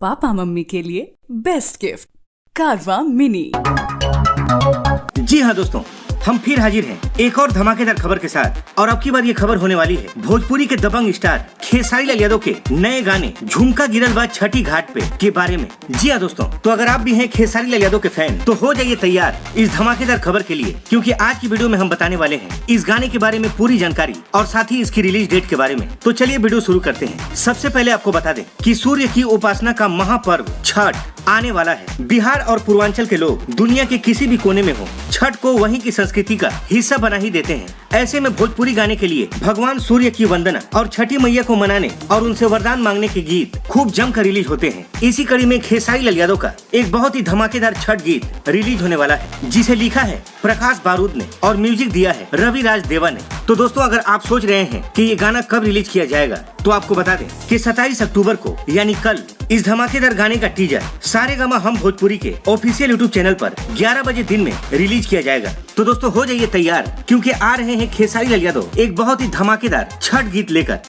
Papa mummy के लिए best gift कारवा मिनी। जी हाँ दोस्तों, हम फिर हाजिर हैं एक और धमाकेदार खबर के साथ। और अब की बार ये खबर होने वाली है भोजपुरी के दबंग स्टार खेसारी लाल यादव के नए गाने झुमका गिरल बा छठी घाट पे के बारे में। जी हाँ दोस्तों, तो अगर आप भी हैं खेसारी लाल यादव के फैन तो हो जाइए तैयार इस धमाकेदार खबर के लिए, क्योंकि आज की वीडियो में हम बताने वाले हैं इस गाने के बारे में पूरी जानकारी और साथ ही इसकी रिलीज डेट के बारे में। तो चलिए वीडियो शुरू करते हैं। सबसे पहले आपको बता दें कि सूर्य की उपासना का महापर्व छठ आने वाला है। बिहार और पूर्वांचल के लोग दुनिया के किसी भी कोने में हो, छठ को वहीं की संस्कृति का हिस्सा बना ही देते हैं। ऐसे में भोजपुरी गाने के लिए भगवान सूर्य की वंदना और छठी मैया को मनाने और उनसे वरदान मांगने के गीत खूब जमकर रिलीज होते हैं। इसी कड़ी में खेसारी लाल यादव का एक बहुत ही धमाकेदार छठ गीत रिलीज होने वाला है, जिसे लिखा है प्रकाश बारूद ने और म्यूजिक दिया है रवि राज देवा ने। तो दोस्तों, अगर आप सोच रहे हैं कि ये गाना कब रिलीज किया जाएगा, तो आपको बता दें कि 27 अक्टूबर को यानी कल इस धमाकेदार गाने का टीजर सारेगामा हम भोजपुरी के ऑफिशियल यूट्यूब चैनल पर 11 बजे दिन में रिलीज किया जाएगा। तो दोस्तों, हो जाइए तैयार, क्योंकि आ रहे हैं खेसारी लाल यादव एक बहुत ही धमाकेदार छठ गीत लेकर।